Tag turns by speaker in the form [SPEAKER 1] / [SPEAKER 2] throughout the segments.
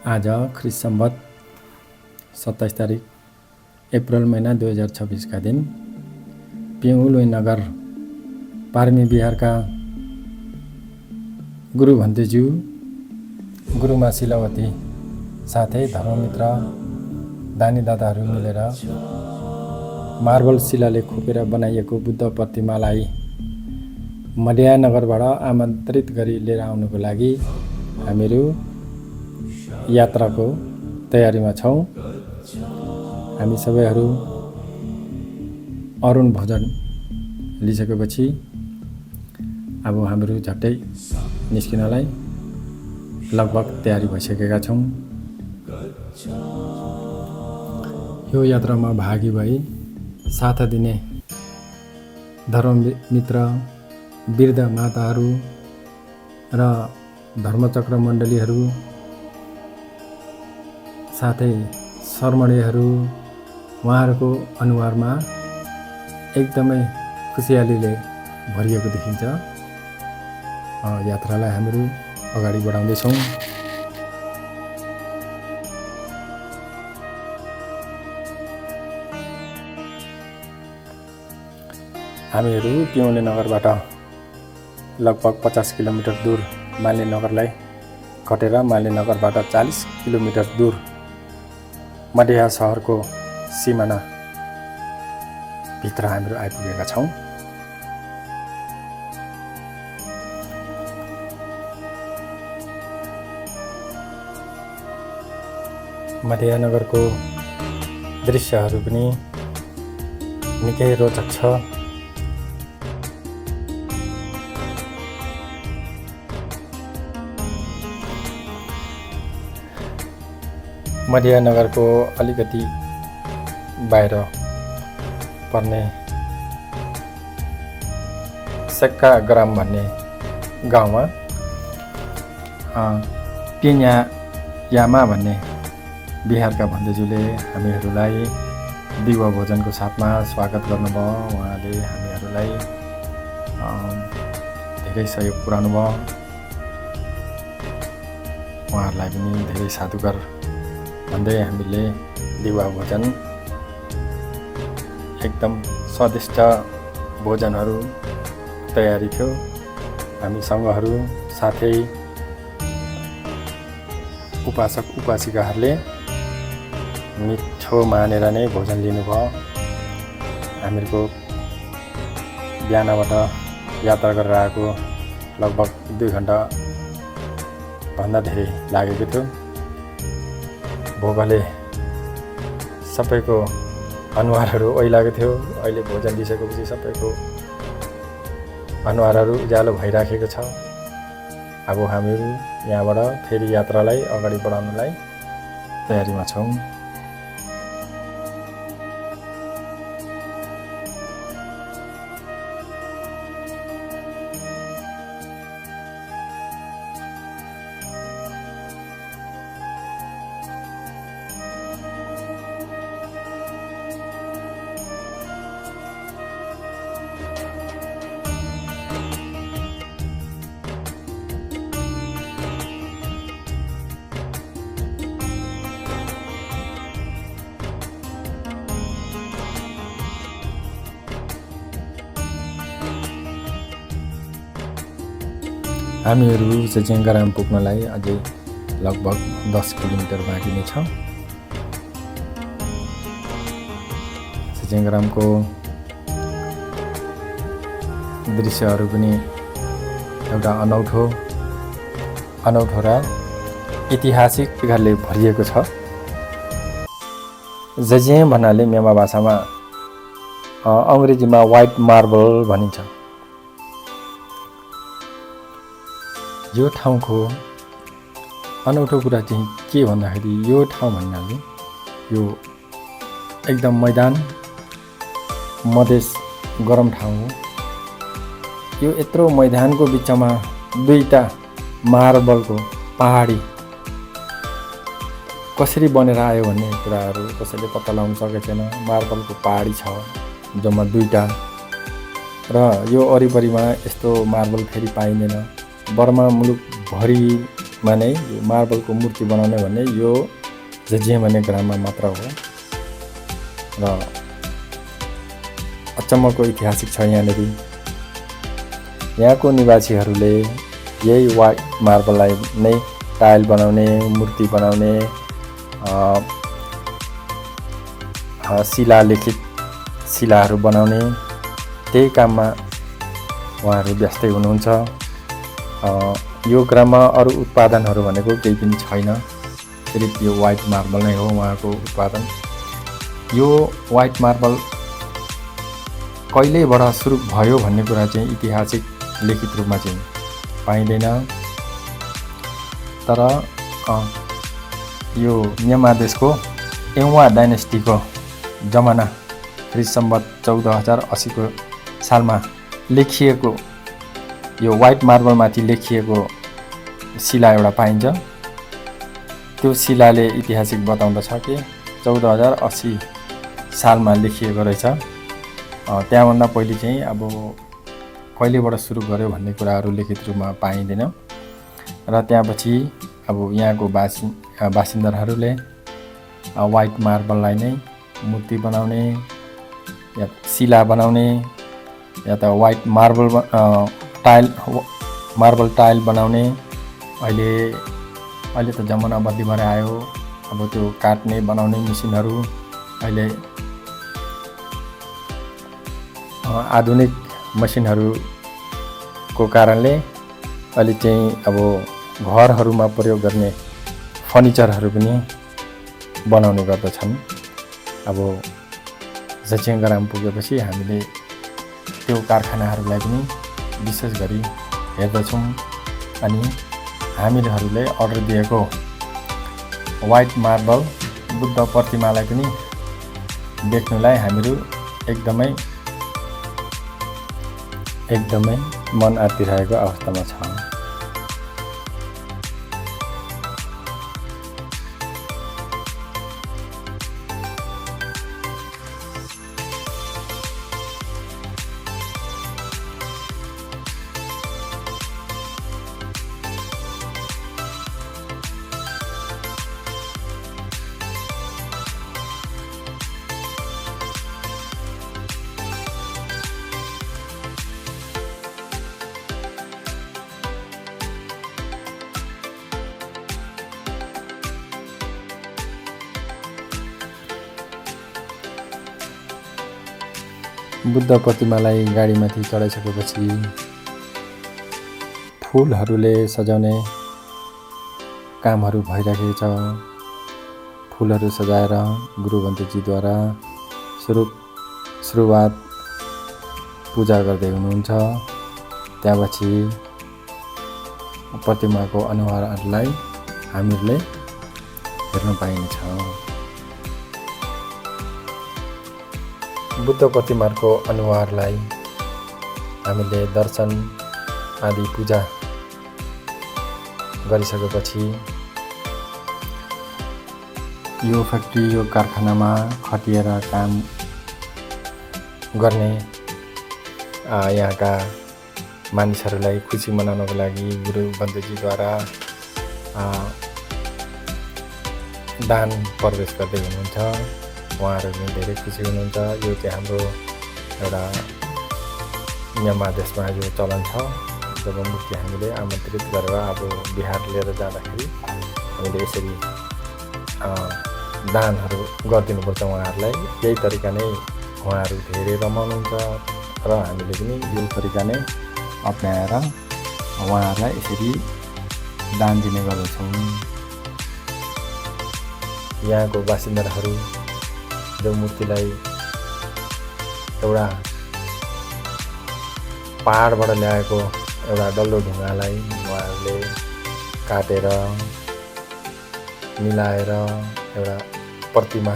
[SPEAKER 1] आज ख्रिस्ट सम्वत 27 तारिक अप्रिल महिना 2026 का दिन पिउलुई नगर पार्मी बिहारका गुरु भन्तेज्यू गुरुमा शिलावती साथै धर्ममित्र दानी दादाहरू मिलेर मार्बल शिलाले खोपेर बनाइएको बुद्ध प्रतिमालाई मध्या नगरबाट आमन्त्रित गरी लिएर आउनुको लागि हामीहरू यात्राको तयारीमा छौं। हामी सबैहरू अरुण भोजन लिसकेपछि अब हामीहरू झट्टै निस्किनलाई लगभग तयारी भइसकेका छौं। यो यात्रामा भागी भई साथ दिने धर्ममित्र वृद्ध माताहरू र धर्मचक्र मण्डलीहरू साथै शर्मणीहरू उहाँहरूको अनुहारमा एकदमै खुसियालीले भरिएको देखिन्छ। यात्रालाई हामीहरू अगाडि बढाउँदैछौँ। हामीहरू पिउले नगरबाट लगभग 50 किलोमिटर दूर माले नगरलाई कटेर माले नगरबाट 40 किलोमिटर दूर मध्या शहरको सिमाना भित्र हामीहरू आइपुगेका छौं। मध्या नगरको दृश्यहरू पनि निकै रोचक छ। मध्या नगरको अलिकति बाहिर पर्ने सेक्का ग्राम भन्ने गाउँमा पिन्या यामा भन्ने बिहारका भन्देजूले हामीहरूलाई दिवा भोजनको साथमा स्वागत गर्नुभयो। उहाँले हामीहरूलाई धेरै सहयोग पुर्याउनु भयो। उहाँहरूलाई पनि धेरै साधुकार भन्दै हामीले दिवा भोजन एकदम स्वादिष्ट भोजनहरू तयारी थियो। हामी सँगहरू साथै उपासक उपासिकाहरूले मिठो मानेर नै भोजन लिनुभयो। हामीहरूको बिहानबाट यात्रा गरेर आएको लगभग 2 घण्टा भन्दा धेरै लागेको थियो। भोकले सबैको अनुहारहरू ओइलाको थियो। अहिले भोजन लिइसकेपछि सबैको अनुहारहरू उज्यालो भइराखेको छ। अब हामीहरू यहाँबाट फेरि यात्रालाई अगाडि बढाउनलाई तयारीमा छौँ। हामीहरू सेजेङ्गाराम पुग्नलाई अझै लगभग 10 किलोमिटर बाँकी नै छ। सेजेङ्गारामको दृश्यहरू पनि एउटा अनौठो र ऐतिहासिक प्रकारले भरिएको छ। जजे भन्नाले म्यामा भाषामा अङ्ग्रेजीमा व्हाइट मार्बल भनिन्छ। यो ठाउँको अनौठो कुरा चाहिँ के भन्दाखेरि यो ठाउँ भन्नाले यो एकदम मैदान मधेस गरम ठाउँ हो। यो यत्रो मैदानको बिचमा 2टा मार्बलको पहाडी कसरी बनेर आयो भन्ने कुराहरू कसैले पत्ता लगाउन सकेको छैन। मार्बलको पहाडी छ जम्मा 2टा र यो वरिपरिमा यस्तो मार्बल फेरि पाइँदैन। बर्मा मुलुक भरि वाइटमा नै यो मार्बलको मूर्ति बनाउने भन्ने यो जजिया भन्ने ग्राममा मात्र हो र अचम्मको ऐतिहासिक छ यहाँनिर। यहाँको निवासीहरूले यही वाइट मार्बललाई नै टाइल बनाउने, मूर्ति बनाउने, शिलालेखित शिलाहरू बनाउने त्यही काममा उहाँहरू व्यस्तै हुनुहुन्छ। यो ग्राममा अरू उत्पादनहरू भनेको केही पनि छैन, सिर्फ यो वाइट मार्बल नै हो उहाँको उत्पादन। यो वाइट मार्बल कहिलेबाट सुरु भयो भन्ने कुरा चाहिँ ऐतिहासिक लिखित रूपमा चाहिँ पाइँदैन, तर यो म्यानमार देशको एवा डाइनेस्टीको जमाना ख्रीष्ट सम्वत 1480 को सालमा लेखिएको यो वाइट मार्बलमाथि लेखिएको शिला एउटा पाइन्छ। त्यो शिलाले ऐतिहासिक बताउँदछ कि 1480 सालमा लेखिएको रहेछ। त्यहाँभन्दा पहिले चाहिँ अब कहिलेबाट सुरु गर्यो भन्ने कुराहरू लिखित रूपमा पाइँदैन र त्यसपछि अब यहाँको बासिन्दाहरूले वाइट मार्बललाई नै मूर्ति बनाउने या शिला बनाउने या त वाइट मार्बल टाइल बनाउने। अहिले त जमाना बदली भएर आयो, अब त्यो काट्ने बनाउने मेसिनहरू अहिले आधुनिक मसिनहरूको कारणले अहिले चाहिँ अब घरहरूमा प्रयोग गर्ने फर्निचरहरू पनि बनाउने गर्दछन्। अब जजियाङ ग्राम पुगेपछि हामीले त्यो कारखानाहरूलाई पनि विशेष गरी हेर्दछौँ अनि हामीहरूले अर्डर दिएको वाइट मार्बल बुद्ध प्रतिमालाई पनि देख्नलाई हामीहरू एकदमै मन आत्तिरहेको अवस्थामा छ। बुद्ध प्रतिमालाई गाडीमाथि चढाइसकेपछि फुलहरूले सजाउने कामहरू भइरहेको छ। फुलहरू सजाएर गुरुबन्धुजीद्वारा सुरुवात पूजा गर्दै हुनुहुन्छ। त्यसपछि प्रतिमाको अनुहारलाई हामीहरूले हेर्न पाइनेछ। बुद्ध प्रतिमाको अनुहारलाई हामीले दर्शन आदि पूजा गरिसकेपछि यो फ्याक्ट्री यो कारखानामा खटिएर काम गर्ने यहाँका मानिसहरूलाई खुसी मनाउनको लागि गुरुबन्धुजीद्वारा दान प्रवेश गर्दै हुनुहुन्छ। उहाँहरू पनि धेरै खुसी हुनुहुन्छ। यो चाहिँ हाम्रो एउटा म्यानमार देशमा यो चलन छ। जब मूर्ति हामीले आमन्त्रित गरेर अब बिहार लिएर जाँदाखेरि हामीले यसरी दानहरू गरिदिनुपर्छ उहाँहरूलाई। यही तरिका नै उहाँहरू धेरै रमाउनुहुन्छ र हामीले पनि यो तरिका नै अप्नाएर उहाँहरूलाई यसरी दान दिने गर्दछौँ। यहाँको बासिन्दाहरू जो मूर्तिलाई एउटा पहाडबाट ल्याएको एउटा डल्लो ढुङ्गालाई उहाँहरूले काटेर मिलाएर एउटा प्रतिमा,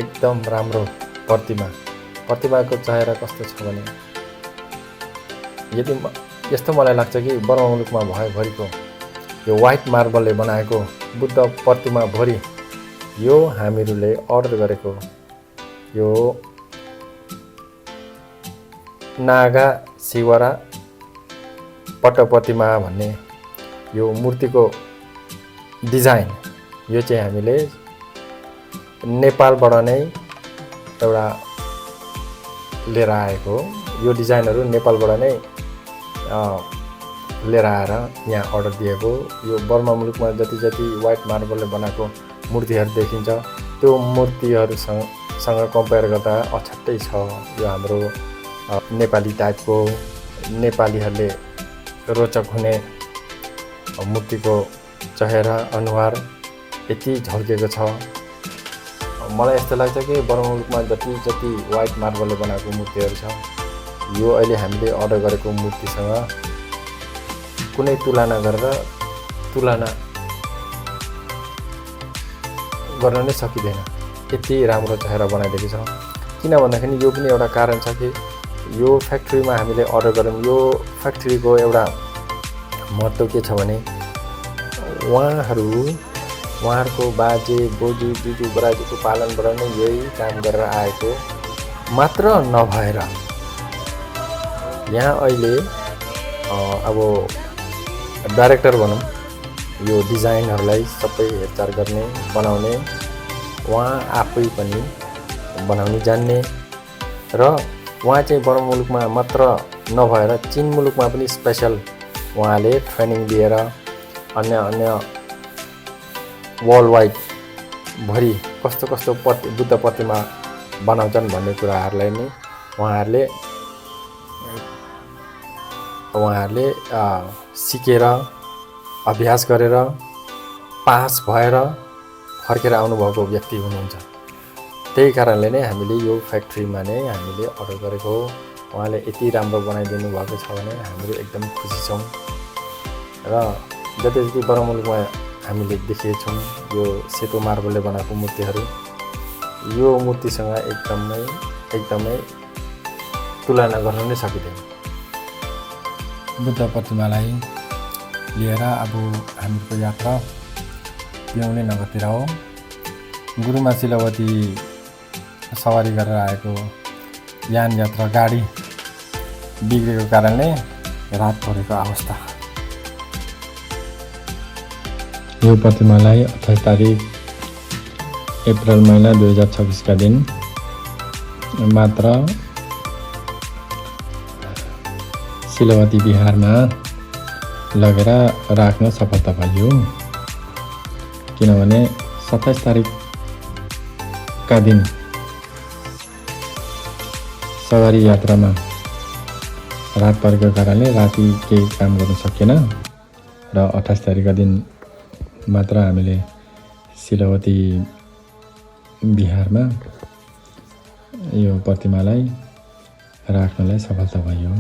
[SPEAKER 1] एकदम राम्रो प्रतिमाको चेहरा कस्तो छ भने यस्तो मलाई लाग्छ कि बर्मा मुलुकमा भएभरिको यो वाइट मार्बलले बनाएको बुद्ध प्रतिमा भरि यो हामीहरूले अर्डर गरेको यो नागा शिवरा पट प्रतिमा भन्ने यो मूर्तिको डिजाइन यो चाहिँ हामीले नेपालबाट नै एउटा लिएर आएको हो। यो डिजाइनहरू नेपालबाट नै लिएर आएर यहाँ अर्डर दिएको। यो बर्मा मुलुकमा जति व्हाइट मार्बलले बनाएको मूर्तिहरू देखिन्छ त्यो मूर्तिहरूसँग कम्पेयर गर्दा अछट्टै छ। यो हाम्रो नेपाली टाइपको नेपालीहरूले रोचक हुने मूर्तिको चेहरा अनुहार यति झल्केको छ। मलाई यस्तो लाग्छ कि बर्मा मुलुकमा जति व्हाइट मार्बलले बनाएको मूर्तिहरू छ यो अहिले हामीले अर्डर गरेको मूर्तिसँग कुनै तुलना गर्न नै सकिँदैन। यति राम्रो चेहरा बनाइदिएको छ। किन भन्दाखेरि यो पनि एउटा कारण छ कि यो फ्याक्ट्रीमा हामीले अर्डर गऱ्यौँ। यो फ्याक्ट्रीको एउटा महत्त्व के छ भने उहाँहरूको बाजे बोजू जुजू बराजुको पालनबाट नै यही काम गरेर आएको मात्र नभएर यहाँ अहिले अब डाइरेक्टर भनौँ यो डिजाइनहरूलाई सबै हेरचाह गर्ने बनाउने उहाँ आफै पनि बनाउन जान्ने र उहाँ चाहिँ बर्मा मुलुकमा मात्र नभएर चीन मुलुकमा पनि स्पेशल उहाँले ट्रेनिङ दिएर अन्य वर्ल्ड वाइड भरि कस्तो बुद्ध प्रतिमा बनाउँछन् भन्ने कुराहरूलाई नै उहाँहरूले सिकेर अभ्यास गरेर पास भएर फर्केर आउनुभएको व्यक्ति हुनुहुन्छ। त्यही कारणले नै हामीले यो फ्याक्ट्रीमा नै हामीले अर्डर गरेको हो। उहाँले यति राम्रो बनाइदिनु भएको छ भने हामीहरू एकदम खुसी छौँ र जति बर्मा मुलुकमा हामीले देखेका छौँ यो सेतो मार्बलले बनाएको मूर्तिहरू यो मूर्तिसँग एकदमै तुलना गर्न नै सकिँदैन। बुद्ध प्रतिमालाई लिएर अब हामीको यात्रा पिउने नगरतिर हो। गुरुमा सिलवती सवारी गरेर आएको यान यात्रा गाडी बिग्रेको कारणले रात परेको अवस्था। यो प्रतिमालाई 28 तारिक अप्रिल महिना 2026 का दिन मात्र सिलवती बिहारमा लगेर राख्न सफलता पाइयो। किनभने 27 तारिकका दिन सवारी यात्रामा रात परेको कारणले राति केही काम गर्न सकेन र 28 तारिकका दिन मात्र हामीले सिलवती बिहारमा यो प्रतिमालाई राख्नलाई सफलता भयो।